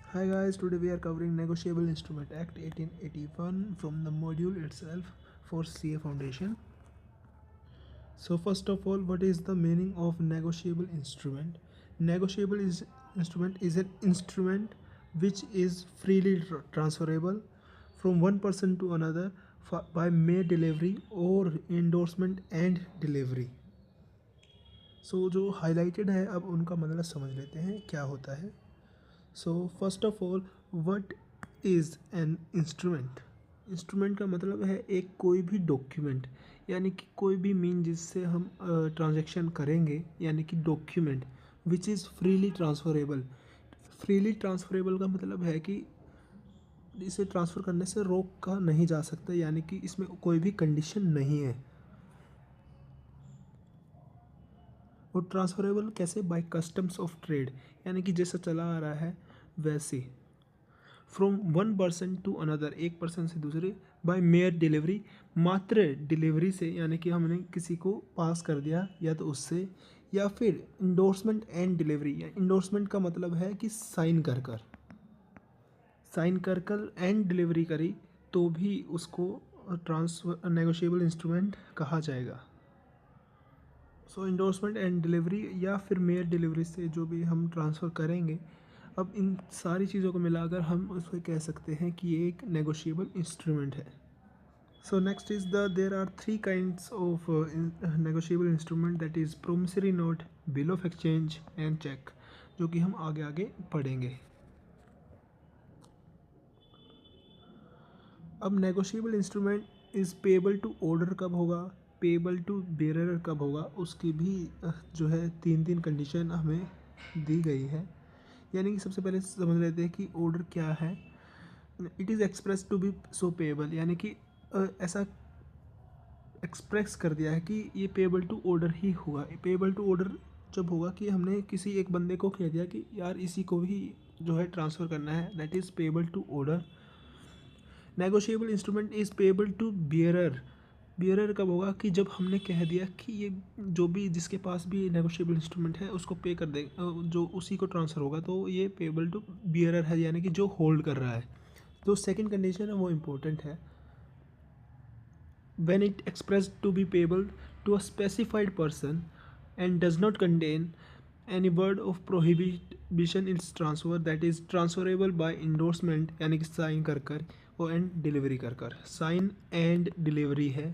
Hi guys, today we are covering Negotiable Instrument Act 1881 from the module itself for CA Foundation. So first of all, what is the meaning of negotiable instrument? Instrument is an instrument which is freely transferable from one person to another by mere delivery or endorsement and delivery. So जो highlighted है अब उनका मतलब समझ लेते हैं क्या होता है. So first of all what is an instrument. Instrument का मतलब है एक कोई भी डॉक्यूमेंट, यानी कि कोई भी मीन जिससे हम ट्रांजैक्शन करेंगे, यानी कि document which is freely transferable. Freely transferable का मतलब है कि इसे ट्रांसफ़र करने से रोका नहीं जा सकता, यानी कि इसमें कोई भी कंडीशन नहीं है. और ट्रांसफरेबल कैसे? बाय कस्टम्स ऑफ ट्रेड, यानी कि जैसा चला आ रहा है वैसे. From one person to another, एक पर्सन से दूसरे. बाय मेयर डिलीवरी, मात्र डिलीवरी से, यानी कि हमने किसी को पास कर दिया या तो उससे, या फिर इंडोर्समेंट एंड डिलीवरी. या इंडोर्समेंट का मतलब है कि साइन कर एंड डिलीवरी करी तो भी उसको ट्रांसफर नेगोशिएबल इंस्ट्रूमेंट कहा जाएगा. सो इंडोर्समेंट एंड डिलीवरी या फिर मेयर डिलीवरी से जो भी हम ट्रांसफ़र करेंगे, अब इन सारी चीज़ों को मिलाकर हम उसको कह सकते हैं कि ये एक नेगोशिएबल इंस्ट्रूमेंट है. So next is there are three kinds of negotiable instrument, that is promissory note, bill of exchange and cheque, जो कि हम आगे आगे पढ़ेंगे. अब negotiable instrument is payable to order कब होगा, पेबल टू बेरर कब होगा, उसकी भी जो है तीन कंडीशन हमें दी गई है. यानी कि सबसे पहले समझ लेते हैं कि ऑर्डर क्या है. It is express to be so payable, यानी कि ऐसा एक्सप्रेस कर दिया है कि ये पेबल टू ऑर्डर ही हुआ. पेबल टू ऑर्डर जब होगा कि हमने किसी एक बंदे को कह दिया कि यार इसी को भी जो है ट्रांसफ़र करना है, that is payable to order. Negotiable instrument is payable to bearer. Bearer कब होगा? कि जब हमने कह दिया कि ये जो भी जिसके पास भी नेगोशिएबल इंस्ट्रूमेंट है उसको पे कर दे, जो उसी को ट्रांसफ़र होगा, तो ये पेबल टू बियरर है, यानी कि जो होल्ड कर रहा है. तो सेकंड कंडीशन है वो इम्पोर्टेंट है. when it expressed to be payable to a specified person and does not contain any word of prohibition its transfer, that is transferable by endorsement, यानी कि साइन कर और एंड डिलीवरी कर. Sign and delivery है,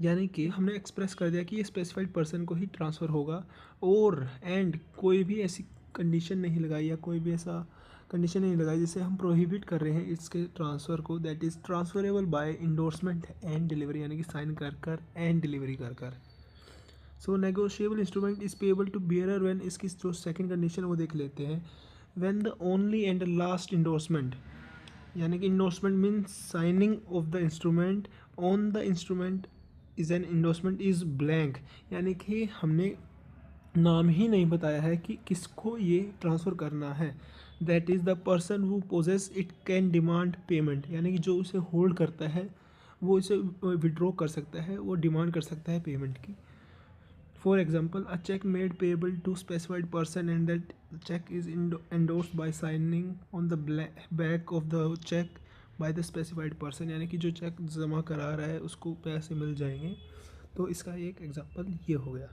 यानी कि हमने express कर दिया कि ये स्पेसिफाइड पर्सन को ही ट्रांसफ़र होगा, और एंड कोई भी ऐसी कंडीशन नहीं लगाई या कोई भी ऐसा कंडीशन नहीं लगाई जिसे हम प्रोहिबिट कर रहे हैं इसके ट्रांसफ़र को. That is transferable by endorsement and delivery, यानी कि साइन कर एंड डिलीवरी कर. So negotiable instrument is payable to bearer when, इसकी जो सेकंड कंडीशन वो देख लेते हैं. When the only and last endorsement, यानी कि endorsement means signing of the instrument on the instrument is an endorsement is blank, यानी कि हमने नाम ही नहीं बताया है कि किसको ये ट्रांसफ़र करना है. That is the person who possesses it can demand payment, यानी कि जो उसे होल्ड करता है वो इसे विड्रॉ कर सकता है, वो डिमांड कर सकता है पेमेंट की. For example, a cheque made payable to specified person and that cheque is endorsed by signing on the back of the cheque by the specified person, यानी कि जो चेक जमा करा रहा है उसको पैसे मिल जाएंगे. तो इसका एक एग्जाम्पल ये हो गया.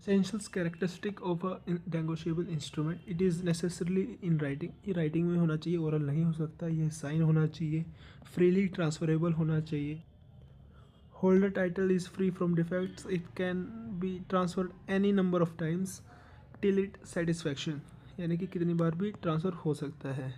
Essential characteristic of a negotiable instrument, it is necessarily in writing, ये राइटिंग में होना चाहिए, ओरल नहीं हो सकता. ये साइन होना चाहिए, फ्रीली ट्रांसफरेबल होना चाहिए. Holder title is free from defects, it can be transferred any number of times till it satisfaction, यानी कि कितनी बार भी ट्रांसफ़र हो सकता है.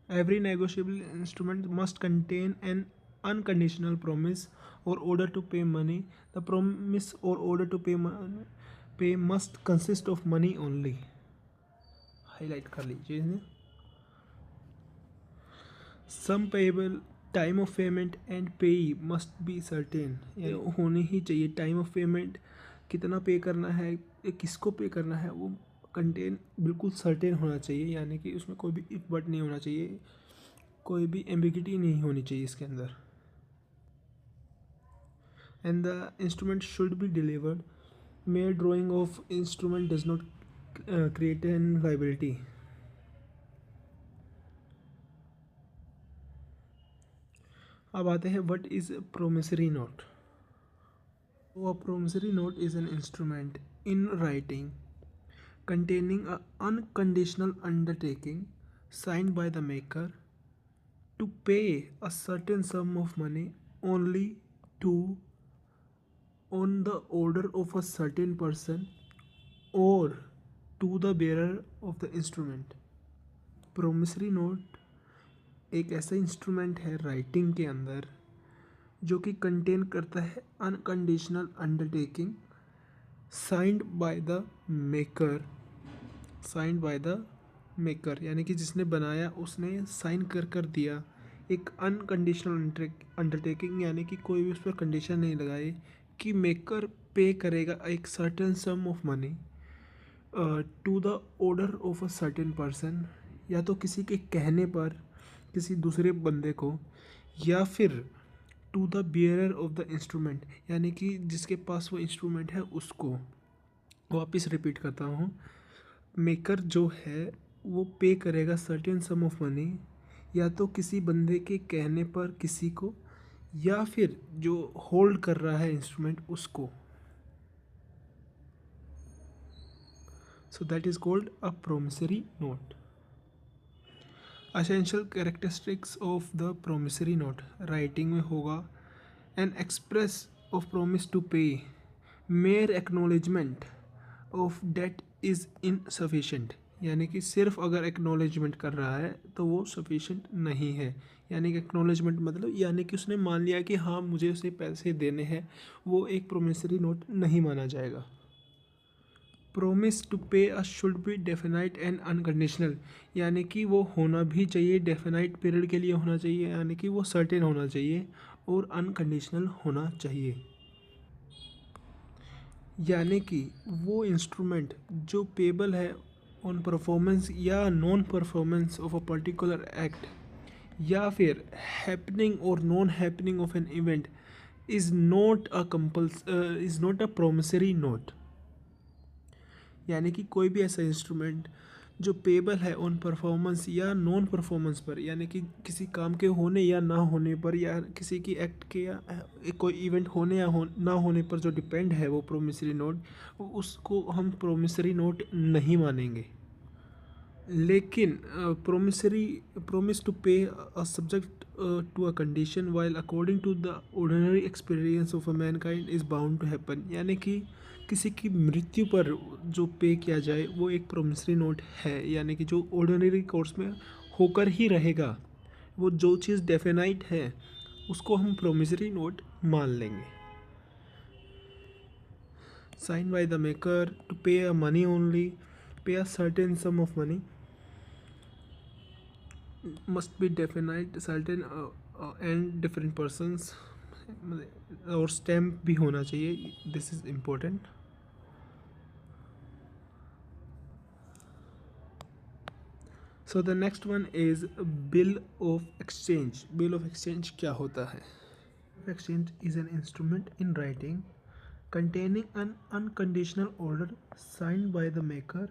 Every negotiable instrument must contain an unconditional promise or order to pay money. The promise or order to pay must consist of money only. Highlight कर लीजिए इन्हें. Some payable time of payment and pay must be certain, ये होनी ही चाहिए. Time of payment कितना पे करना है, किसको पे करना है, वो कंटेन बिल्कुल सर्टेन होना चाहिए, यानी कि उसमें कोई भी इफ बट नहीं होना चाहिए, कोई भी एम्बिगिटी नहीं होनी चाहिए इसके अंदर. and the instrument should be delivered. Mere drawing of instrument does not create an liability. अब आते हैं what is promissory note. A promissory note is an instrument in writing containing an unconditional undertaking signed by the maker to pay a certain sum of money only to on the order of a certain person or to the bearer of the instrument. promissory note एक ऐसा instrument है writing के अंदर जो कि contain करता है unconditional undertaking signed by the maker. Signed by the maker यानी कि जिसने बनाया उसने साइन कर दिया एक अनकंडीशनल अंडरटेकिंग, यानी कि कोई भी उस पर कंडीशन नहीं लगाए कि मेकर पे करेगा एक certain sum of money to the order of a certain person, या तो किसी के कहने पर किसी दूसरे बंदे को, या फिर to the bearer of the instrument यानी कि जिसके पास वो इंस्ट्रूमेंट है उसको. वापस रिपीट करता हूँ, मेकर जो है वो पे करेगा सर्टेन सम ऑफ मनी या तो किसी बंदे के कहने पर किसी को, या फिर जो होल्ड कर रहा है इंस्ट्रूमेंट उसको. So that is called a promissory note. Essential characteristics of the promissory note writing में होगा an express of promise to pay, mere acknowledgement of debt is insufficient, यानी कि सिर्फ अगर एक्नॉलेजमेंट कर रहा है तो वो सफिशेंट नहीं है. यानी कि एक्नॉलेजमेंट मतलब यानी कि उसने मान लिया कि हाँ मुझे उसे पैसे देने हैं, वो एक प्रोमिसरी नोट नहीं माना जाएगा. Promise to pay a should be definite and unconditional, यानी कि वो होना भी चाहिए डेफिनाइट पीरियड के लिए होना चाहिए, यानी कि वो सर्टेन होना चाहिए, और अनकंडीशनल होना चाहिए. यानी कि वो इंस्ट्रूमेंट जो पेबल है ऑन परफॉर्मेंस या non performance of a particular act, या फिर हैपनिंग और non happening of an event is not a promissory note. यानी कि कोई भी ऐसा इंस्ट्रूमेंट जो पेबल है ऑन परफॉर्मेंस या नॉन परफॉर्मेंस पर, यानी कि किसी काम के होने या ना होने पर, या किसी की एक्ट के या कोई इवेंट होने या ना होने पर जो डिपेंड है वो प्रोमिसरी नोट, उसको हम प्रोमिसरी नोट नहीं मानेंगे. लेकिन promise to pay a subject to a condition while according to the ordinary experience of a mankind is bound to happen, यानी कि किसी की मृत्यु पर जो पे किया जाए वो एक प्रोमिसरी नोट है, यानी कि जो ऑर्डिनरी कोर्स में होकर ही रहेगा, वो जो चीज़ डेफिनाइट है उसको हम प्रोमिसरी नोट मान लेंगे. Sign by the maker to pay a money only, pay a certain sum of money must be definite certain and different persons, और स्टैम्प भी होना चाहिए, this is important. So the next one is bill of exchange. Bill of exchange क्या होता है? Exchange is an instrument in writing containing an unconditional order signed by the maker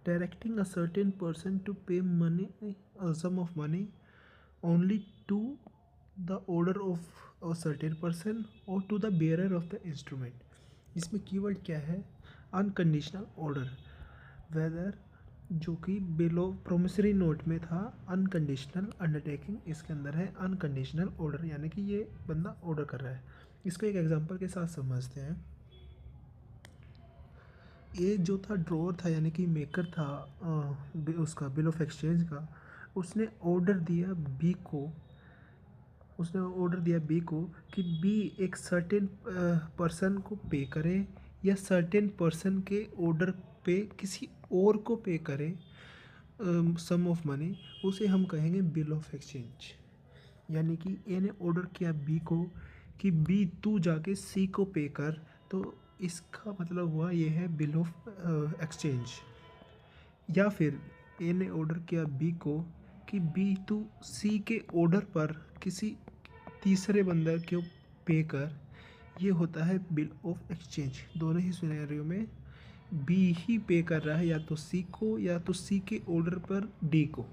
directing a certain person to pay money, a sum of money only to the order of a certain person or to the bearer of the instrument. इसमें keyword क्या है? Unconditional order. Weather जो कि bill of promissory note में था unconditional undertaking, इसके अंदर है अनकंडीशनल ऑर्डर, यानी कि ये बंदा ऑर्डर कर रहा है. इसको एक एग्जांपल के साथ समझते हैं. ये जो था ड्रॉअर था, यानी कि मेकर था उसका बिल ऑफ एक्सचेंज का, उसने ऑर्डर दिया बी को. कि बी एक सर्टेन पर्सन को पे करे या सर्टेन पर्सन के ऑर्डर पे किसी और को पे करे सम ऑफ मनी, उसे हम कहेंगे बिल ऑफ एक्सचेंज. यानी कि ए ने ऑर्डर किया बी को कि बी तू जाके सी को पे कर, तो इसका मतलब हुआ ये है बिल ऑफ एक्सचेंज. या फिर ए ने ऑर्डर किया बी को कि बी तू सी के ऑर्डर पर किसी तीसरे बंदर को पे कर, ये होता है बिल ऑफ एक्सचेंज। दोनों ही सिनेरियो में बी ही पे कर रहा है, या तो सी को या तो सी के ऑर्डर पर डी को।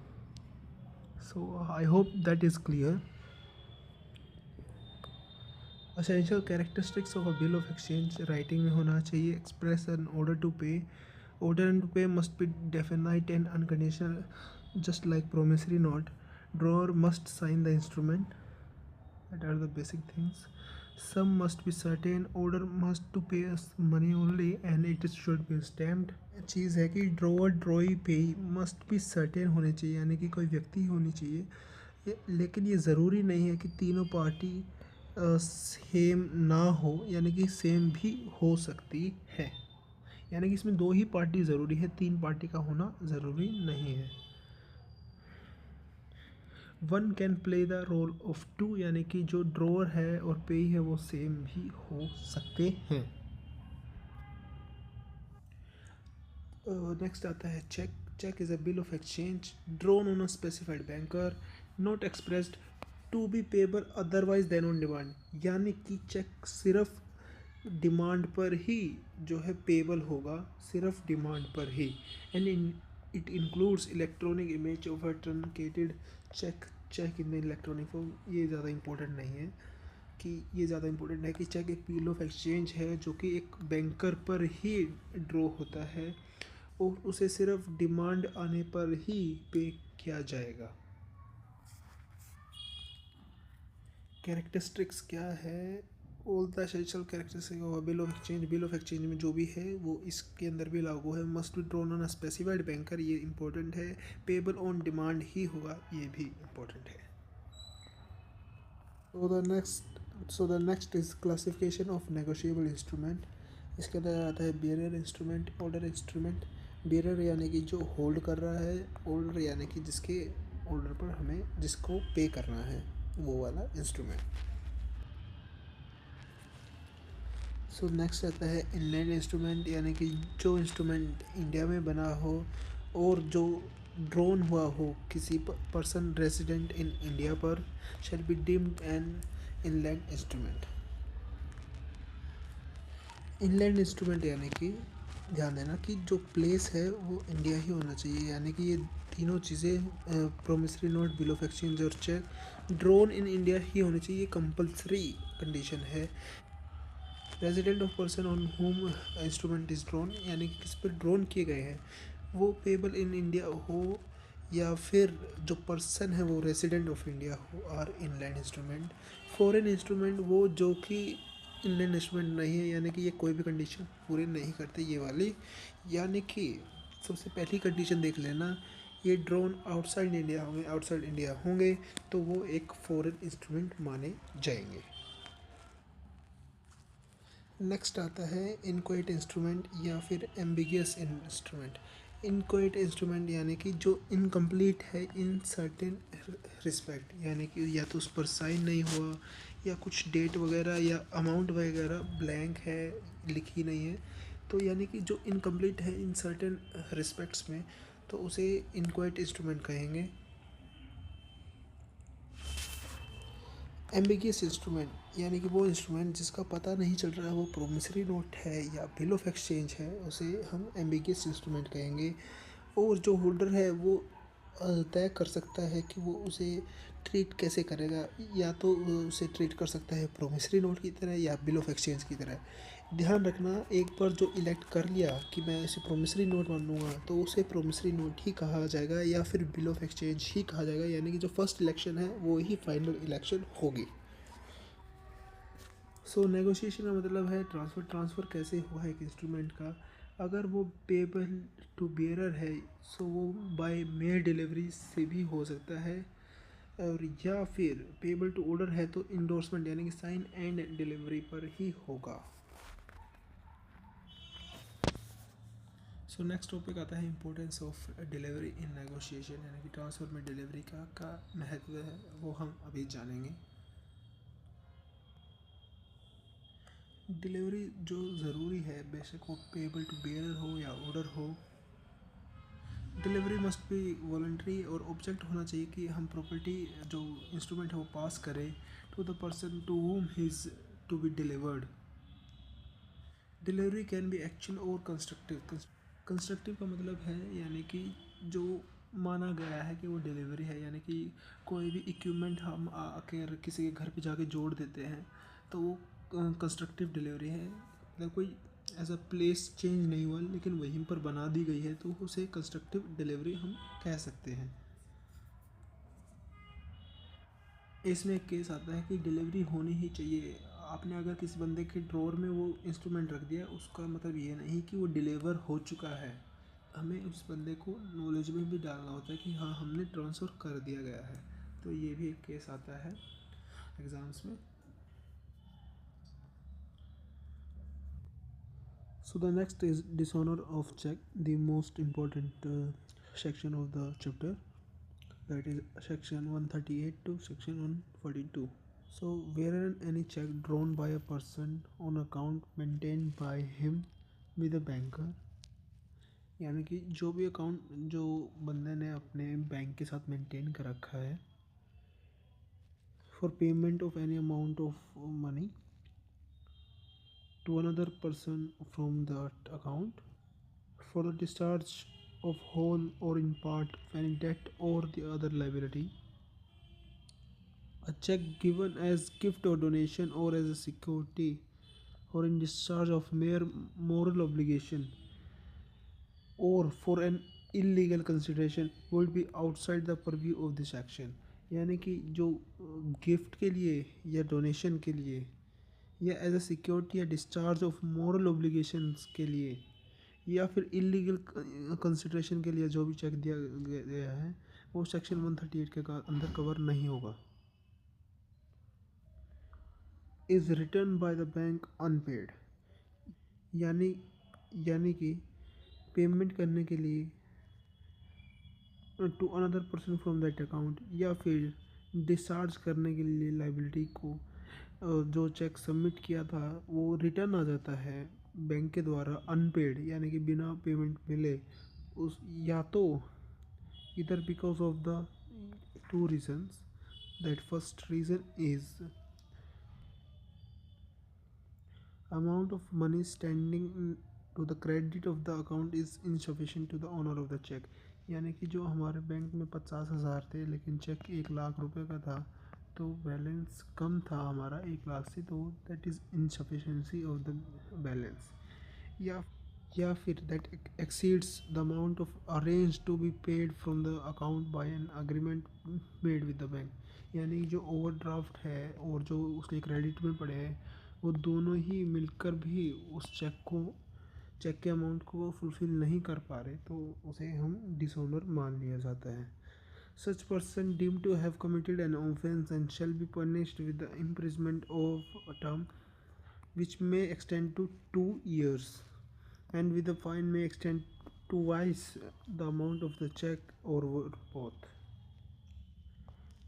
So I hope that is clear. Essential characteristics of a bill of exchange writing में होना चाहिए। Express an order to pay. Order and to pay must be definite and unconditional just like promissory note. Drawer must sign the instrument. That are the basic things. Sum must be certain. Order must to pay us money only and it should be stamped. चीज़ है कि drawer ड्रॉई पे must be certain होने चाहिए, यानी कि कोई व्यक्ति होनी चाहिए। लेकिन ये ज़रूरी नहीं है कि तीनों पार्टी सेम ना हो, यानी कि सेम भी हो सकती है। यानी कि इसमें दो ही पार्टी ज़रूरी है, तीन पार्टी का होना ज़रूरी नहीं है। One can play the role of two, यानी कि जो ड्रॉवर है और पेई है वो सेम भी हो सकते हैं। नेक्स्ट आता है cheque. Cheque is a bill of exchange drawn on a specified banker not expressed to be payable otherwise than on demand, यानी कि चेक सिर्फ डिमांड पर ही जो है पेबल होगा, सिर्फ डिमांड पर ही। And it includes electronic image of a truncated cheque cheque in the electronic form. ये ज़्यादा इंपॉर्टेंट नहीं है कि चेक एक बिल ऑफ एक्सचेंज है जो कि एक बैंकर पर ही ड्रॉ होता है और उसे सिर्फ डिमांड आने पर ही पे किया जाएगा। कैरेक्टरिस्टिक्स क्या है? All the essential characteristics of bill of exchange. Bill of exchange में जो भी है वो इसके अंदर भी लागू है। Must be drawn on a specified banker, ये इंपॉर्टेंट है। पेबल ऑन डिमांड ही होगा, ये भी इंपॉर्टेंट है। सो the next is classification of negotiable instrument. इसके अंदर आता है bearer instrument, order instrument. Bearer यानी कि जो होल्ड कर रहा है, ऑर्डर यानी कि जिसके ऑर्डर पर हमें जिसको पे करना है, वो वाला इंस्ट्रूमेंट। सो नेक्स्ट आता है इनलैंड इंस्ट्रूमेंट, यानी कि जो इंस्ट्रूमेंट इंडिया में बना हो और जो ड्रॉन हुआ हो किसी पर्सन रेजिडेंट इन इंडिया पर, shall be deemed an inland instrument. Inland instrument यानी कि ध्यान देना कि जो प्लेस है वो इंडिया ही होना चाहिए, यानी कि ये तीनों चीज़ें promissory note, bill of exchange और चेक ड्रॉन इन इंडिया ही होनी चाहिए, कंपल्सरी कंडीशन है। Resident of person on home instrument is drawn, यानी कि किस पर ड्रॉन किए गए हैं वो पेबल इन इंडिया हो, या फिर जो पर्सन है वो रेजिडेंट ऑफ इंडिया हो, or inland instrument. Foreign instrument वो जो कि इनलैंड इंस्ट्रूमेंट नहीं है, यानी कि ये कोई भी कंडीशन पूरी नहीं करते ये वाली। यानी कि सबसे पहली कंडीशन देख लेना, ये ड्रोन आउटसाइड इंडिया होंगे तो वो एक फॉरेन इंस्ट्रूमेंट माने जाएंगे। नेक्स्ट आता है इनक्वाइट इंस्ट्रूमेंट या फिर एम्बिगियस इंस्ट्रूमेंट। इनक्वाइट इंस्ट्रूमेंट यानी कि जो इनकम्प्लीट है इन सर्टेन रिस्पेक्ट, यानी कि या तो उस पर साइन नहीं हुआ, या कुछ डेट वगैरह या अमाउंट वगैरह ब्लैंक है, लिखी नहीं है, तो यानी कि जो इनकम्प्लीट है इन सर्टेन रिस्पेक्ट्स में, तो उसे इनक्वाइट इंस्ट्रूमेंट कहेंगे। एम्बिगियस इंस्ट्रूमेंट यानी कि वो इंस्ट्रूमेंट जिसका पता नहीं चल रहा है वो प्रोमिसरी नोट है या बिल ऑफ एक्सचेंज है, उसे हम एम्बिगियस इंस्ट्रूमेंट कहेंगे। और जो होल्डर है वो तय कर सकता है कि वो उसे ट्रीट कैसे करेगा, या तो वो उसे ट्रीट कर सकता है प्रोमिसरी नोट की तरह या बिल ऑफ एक्सचेंज की तरह। ध्यान रखना, एक बार जो इलेक्ट कर लिया कि मैं इसे प्रोमिसरी नोट मानूंगा तो उसे प्रोमिसरी नोट ही कहा जाएगा या फिर बिल ऑफ एक्सचेंज ही कहा जाएगा, यानी कि जो फर्स्ट इलेक्शन है वो ही फाइनल इलेक्शन होगी। सो नेगोशिएशन का मतलब है ट्रांसफ़र कैसे हुआ है एक इंस्ट्रूमेंट का। अगर वो पेबल टू बेयरर है सो वो बाय मेल डिलीवरी से भी हो सकता है, और या फिर पेबल टू ऑर्डर है तो इंडोर्समेंट यानी कि साइन एंड डिलीवरी पर ही होगा। सो नेक्स्ट टॉपिक आता है importance of delivery in negotiation, यानी कि ट्रांसफ़र में डिलीवरी का महत्व है वो हम अभी जानेंगे। डिलीवरी जो ज़रूरी है, बेशक वो पेबल टू बेयरर हो या ऑर्डर हो, डिलीवरी मस्ट बी वॉलंटरी और ऑब्जेक्ट होना चाहिए कि हम प्रॉपर्टी जो इंस्ट्रूमेंट है वो पास करें to the person to whom he is to be delivered. Delivery can be actual और कंस्ट्रक्टिव। कंस्ट्रक्टिव का मतलब है यानी कि जो माना गया है कि वो डिलीवरी है, यानी कि कोई भी इक्विपमेंट हम आकर किसी के घर पे जाके जोड़ देते हैं तो वो कंस्ट्रक्टिव डिलीवरी है। मतलब कोई ऐसा प्लेस चेंज नहीं हुआ लेकिन वहीं पर बना दी गई है तो उसे कंस्ट्रक्टिव डिलीवरी हम कह सकते हैं। इसमें एक केस आता है कि डिलीवरी होनी ही चाहिए। आपने अगर किसी बंदे के ड्रॉर में वो इंस्ट्रूमेंट रख दिया उसका मतलब ये नहीं कि वो डिलीवर हो चुका है। हमें उस बंदे को नॉलेज में भी डालना होता है कि हाँ हमने ट्रांसफ़र कर दिया गया है। तो ये भी एक केस आता है एग्ज़ाम्स में। So the next is dishonor of check, the most important section of the chapter, that is section 138 to section 142. So wherein any check drawn by a person on account maintained by him with a banker, यानी कि जो भी account जो बंदे ने अपने bank के साथ मेंटेन कर रखा है for payment of any amount of money to another person from that account for the discharge of whole or in part of any debt or the other liability. A check given as gift or donation or as a security or in discharge of mere moral obligation or for an illegal consideration would be outside the purview of this action. यानी कि जो gift के लिए या donation के लिए या as a security या डिस्चार्ज ऑफ मॉरल ओब्लिगेशंस के लिए या फिर इलीगल कंसिडरेशन के लिए जो भी चेक दिया गया है वो सेक्शन 138 के अंदर कवर नहीं होगा। Is return by the bank unpaid, यानी यानी कि पेमेंट करने के लिए to another person from that account या फिर डिस्चार्ज करने के लिए लाइबिलिटी को जो चेक सबमिट किया था वो रिटर्न आ जाता है बैंक के द्वारा अनपेड, यानी कि बिना पेमेंट मिले। उस या तो इधर because of the two reasons, that first reason is amount of money standing to the credit of the account is insufficient to the owner of the check, यानी कि जो हमारे बैंक में 50,000 थे लेकिन चेक 1 लाख रुपए का था तो बैलेंस कम था हमारा 1 लाख से, तो that is insufficiency of the balance. या फिर that exceeds the amount of arrange to be paid from the account by an agreement made with the bank, यानी जो ओवरड्राफ्ट है और जो उसके क्रेडिट में पड़े हैं वो दोनों ही मिलकर भी उस चेक के अमाउंट को वो फुलफ़िल नहीं कर पा रहे तो उसे हम डिसऑनर मान लिया जाता है। Such person deemed to have committed an offence and shall be punished with the imprisonment of a term which may extend to 2 years and with the fine may extend to twice the amount of the check or both.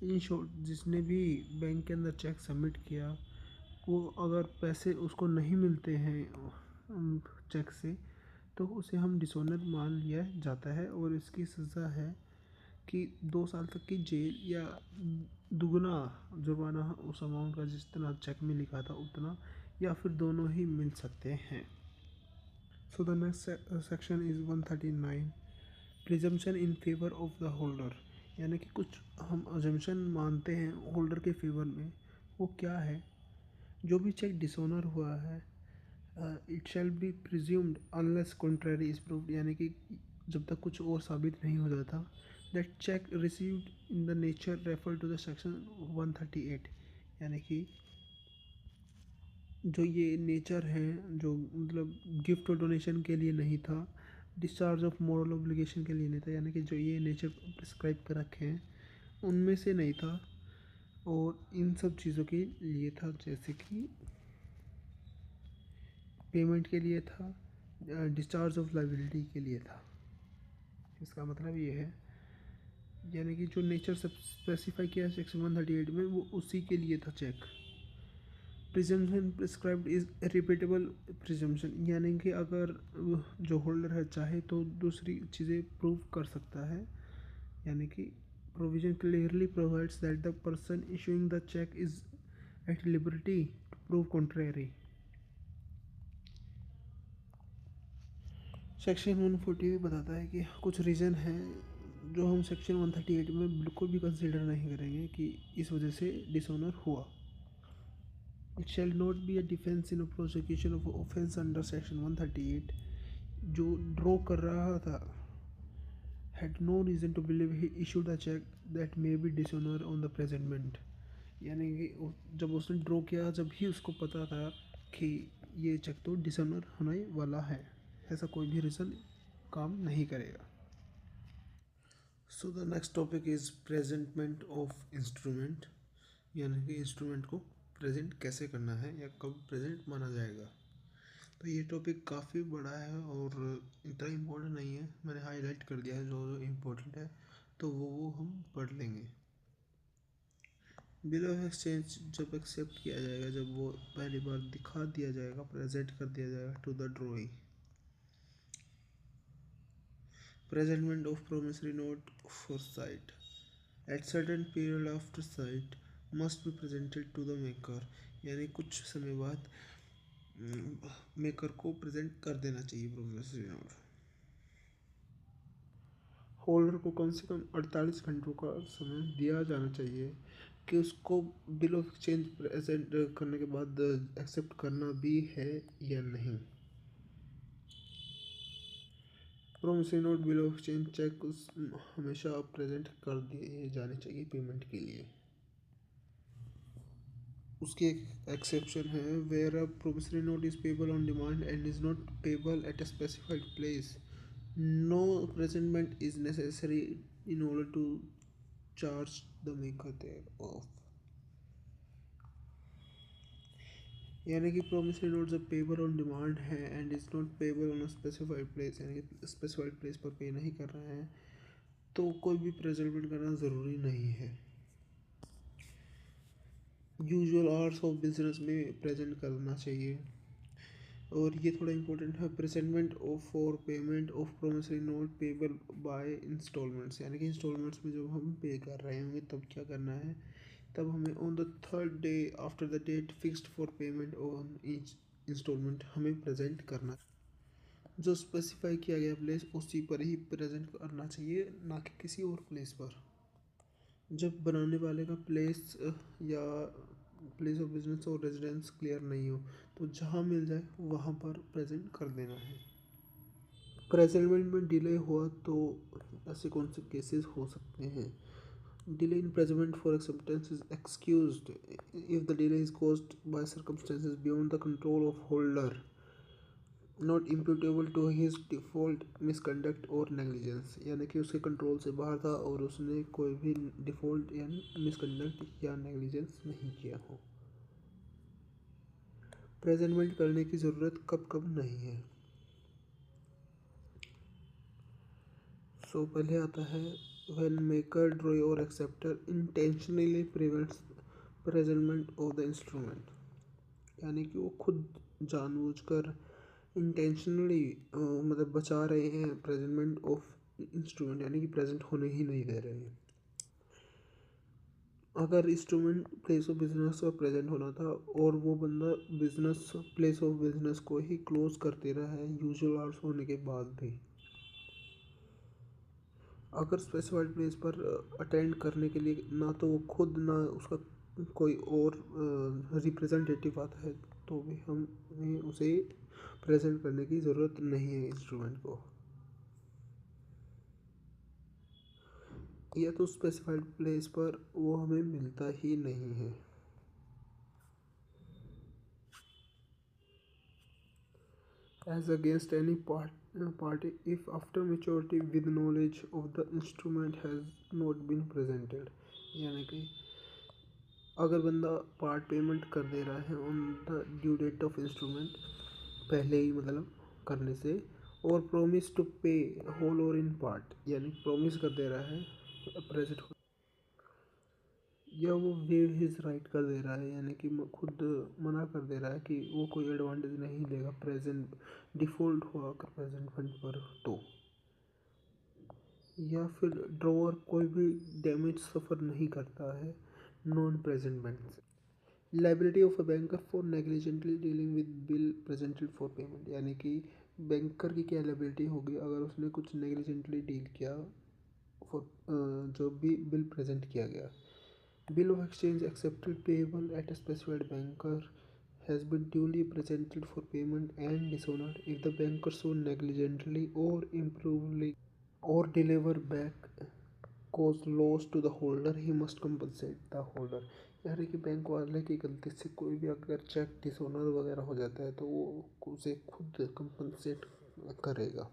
In short जिसने भी bank के अंदर check submit किया वो अगर पैसे उसको नहीं मिलते हैं चेक से तो उसे हम डिसऑनर मान लिया जाता है और इसकी सज़ा है कि 2 साल तक की जेल या दुगना जुर्माना उस अमाउंट का जितना चेक में लिखा था उतना, या फिर दोनों ही मिल सकते हैं। So the next section is 139, presumption in favour of the holder, यानी कि कुछ हम अजम्पशन मानते हैं होल्डर के फेवर में। वो क्या है? जो भी चेक डिसऑनर हुआ है it shall be presumed unless contrary is proved, यानी कि जब तक कुछ और साबित नहीं हो जाता, that cheque received in the nature refer to the section 138, यानी कि जो ये नेचर है जो मतलब गिफ्ट और डोनेशन के लिए नहीं था, डिस्चार्ज ऑफ मॉरल ऑब्लिगेशन के लिए नहीं था, यानी कि जो ये नेचर प्रिस्क्राइब कर रखे हैं उनमें से नहीं था और इन सब चीज़ों के लिए था, जैसे कि पेमेंट के लिए था, डिस्चार्ज ऑफ लाइबिलिटी के लिए था। इसका मतलब ये है यानी कि जो नेचर सब स्पेसिफाई किया है सेक्शन 138 में वो उसी के लिए था cheque. Presumption prescribed is rebuttable presumption, यानी कि अगर जो होल्डर है चाहे तो दूसरी चीज़ें प्रूव कर सकता है, यानी कि provision clearly provides that the person issuing the cheque is at liberty to prove contrary. Section 140 भी बताता है कि कुछ रीज़न हैं जो हम सेक्शन 138 में बिल्कुल भी कंसिडर नहीं करेंगे कि इस वजह से डिसऑनर हुआ। It shall not be a defence in prosecution of offence under section 138। जो ड्रॉ कर रहा था had no reason to believe he issued a check that may be dishonor on the presentment। यानी कि जब उसने ड्रॉ किया जब ही उसको पता था कि ये चेक तो डिसऑनर होने वाला है, ऐसा कोई भी रीज़न काम नहीं करेगा। सो the next topic is presentment of instrument, यानी कि इंस्ट्रूमेंट को प्रेजेंट कैसे करना है या कब प्रेजेंट माना जाएगा। तो ये टॉपिक काफ़ी बड़ा है और इतना इम्पोर्टेंट नहीं है, मैंने हाईलाइट कर दिया है जो जो इम्पोर्टेंट है, तो वो हम पढ़ लेंगे। बिल ऑफ एक्सचेंज जब एक्सेप्ट किया जाएगा, जब वो पहली बार दिखा दिया जाएगा, प्रेजेंट कर दिया जाएगा to the drawing. Presentment of promissory note for sight at certain period after sight must be presented to the maker, यानी कुछ समय बाद मेकर को प्रेजेंट कर देना चाहिए प्रोमिसरी नोट। होल्डर को कम से कम 48 घंटों का समय दिया जाना चाहिए कि उसको बिल ऑफ एक्सचेंज प्रेजेंट करने के बाद एक्सेप्ट करना भी है या नहीं। Promissory note bill of exchange cheque हमेशा प्रेजेंट कर दिए जाने चाहिए पेमेंट के लिए। उसकी एक एक्सेप्शन है, where a promissory note is payable on demand and is not payable at a specified place, no presentment is necessary in order to charge the maker thereof. यानी कि प्रोमिसरी नोट जब payable on demand है and is not payable on a specified place, यानी कि specified place पर पे नहीं कर रहे हैं, तो कोई भी प्रेजेंटमेंट करना ज़रूरी नहीं है। यूजुअल आवर्स ऑफ बिजनेस में प्रेजेंट करना चाहिए। और ये थोड़ा इम्पोर्टेंट है, presentment of for payment of promissory note payable by instalments, यानी कि इंस्टॉलमेंट्स में जब हम पे कर रहे होंगे तब क्या करना है, तब हमें on the third day after the date fixed for payment on each instalment हमें प्रेजेंट करना, जो स्पेसिफाई किया गया प्लेस उसी पर ही प्रेजेंट करना चाहिए, ना कि किसी और प्लेस पर। जब बनाने वाले का प्लेस या प्लेस ऑफ बिजनेस और रेजिडेंस क्लियर नहीं हो, तो जहाँ मिल जाए वहाँ पर प्रेजेंट कर देना है। प्रेजेंटमेंट में डिले हुआ तो ऐसे कौन से केसेस हो सकते हैं। Delay in presentment for acceptance is excused if the delay is caused by circumstances beyond the control of holder, not imputable to his default misconduct और नेग्लिजेंस, यानी कि उसके कंट्रोल से बाहर था और उसने कोई भी डिफ़ॉल्ट यानी मिसकंडक्ट या नेग्लिजेंस नहीं किया हो। प्रेजेंटमेंट करने की ज़रूरत कब कब नहीं है। सो पहले आता है व्हेन मेकर ड्रॉ और acceptor intentionally prevents presentment of the instrument, यानी कि वो खुद जानबूझकर इंटेंशनली मतलब बचा रहे हैं प्रेजेंटमेंट ऑफ इंस्ट्रूमेंट, यानी कि प्रेजेंट होने ही नहीं दे रहे हैं। अगर इंस्ट्रूमेंट प्लेस ऑफ बिजनेस पर प्रेजेंट होना था और वो बंदा बिजनेस प्लेस ऑफ बिजनेस को ही क्लोज करते रहा है यूजुअल आवर्स होने के बाद भी, अगर स्पेसिफाइड प्लेस पर अटेंड करने के लिए ना तो वो खुद ना उसका कोई और रिप्रेजेंटेटिव आता है, तो भी हमें उसे प्रेजेंट करने की ज़रूरत नहीं है इंस्ट्रूमेंट को। या तो स्पेसिफाइड प्लेस पर वो हमें मिलता ही नहीं है। As against any party if after maturity with knowledge of the instrument has not been presented, यानी कि अगर बंदा पार्ट पेमेंट कर दे रहा है on the due date of instrument, पहले ही मतलब करने से, और प्रोमिस टू पे होल और इन पार्ट, यानी प्रोमिस कर दे रहा है प्रेजेंट, या वो वेव हिज राइट कर दे रहा है, यानी कि खुद मना कर दे रहा है कि वो कोई एडवांटेज नहीं लेगा प्रेजेंट डिफ़ॉल्ट हुआ अगर प्रेजेंट फंड पर, तो या फिर ड्रॉअर कोई भी डैमेज सफ़र नहीं करता है नॉन प्रेजेंटमेंट से। Liability of a banker for negligently dealing with bill presented for payment, यानी कि बैंकर की क्या लाइबिलिटी होगी अगर उसने कुछ नेग्लिजेंटली डील किया फॉर जो भी बिल प्रेजेंट किया गया। Bill of exchange accepted payable at a specified banker has been duly presented for payment and dishonored if the banker so negligently or improperly or deliver back cause loss to the holder, he must compensate the holder। यानी कि bank वाले की गलती से कोई भी अगर check dishonour वगैरह हो जाता है तो वो उसे खुद कंपनसेट करेगा।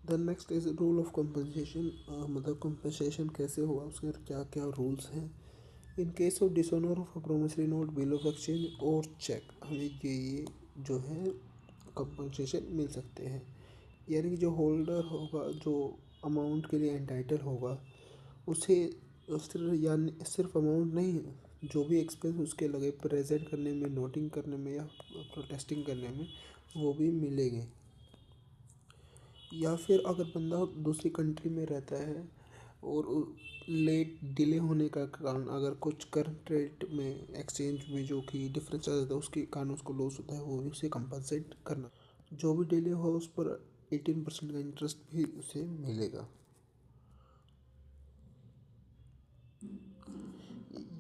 The next is rule of compensation, मतलब कंपनसेशन कैसे होगा, उसके क्या क्या रूल्स हैं। In case of dishonour of a promissory note, bill of exchange और चेक, हमें ये जो है कंपनसेशन मिल सकते हैं। यानी कि जो होल्डर होगा, जो अमाउंट के लिए एंटाइटल होगा, उसे यानी सिर्फ अमाउंट नहीं, जो भी एक्सपेंस उसके लगे प्रेजेंट करने में, नोटिंग करने में या प्रोटेस्टिंग करने में, वो भी मिलेंगे। या फिर अगर बंदा दूसरी कंट्री में रहता है और लेट डिले होने का कारण अगर कुछ करंट रेट में एक्सचेंज में जो कि डिफरेंस आ जाता है उसके कारण उसको लॉस होता है, वो भी उसे कंपनसेट करना। जो भी डिले हो उस पर 18% का इंटरेस्ट भी उसे मिलेगा।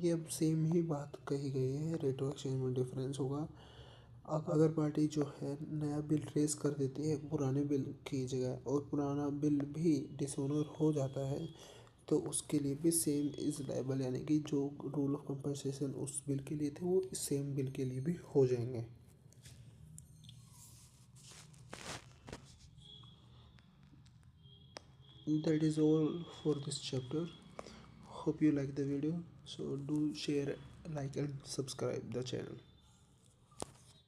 ये अब सेम ही बात कही गई है, रेट ऑफ एक्सचेंज में डिफरेंस होगा। अगर पार्टी जो है नया बिल रेज कर देती है पुराने बिल की जगह और पुराना बिल भी डिसऑनर हो जाता है तो उसके लिए भी सेम इज़ लायबल, यानी कि जो रूल ऑफ कंपनसेशन उस बिल के लिए थे वो इस सेम बिल के लिए भी हो जाएंगे। That is all for this chapter. Hope you like the video. So do share, like and subscribe the channel.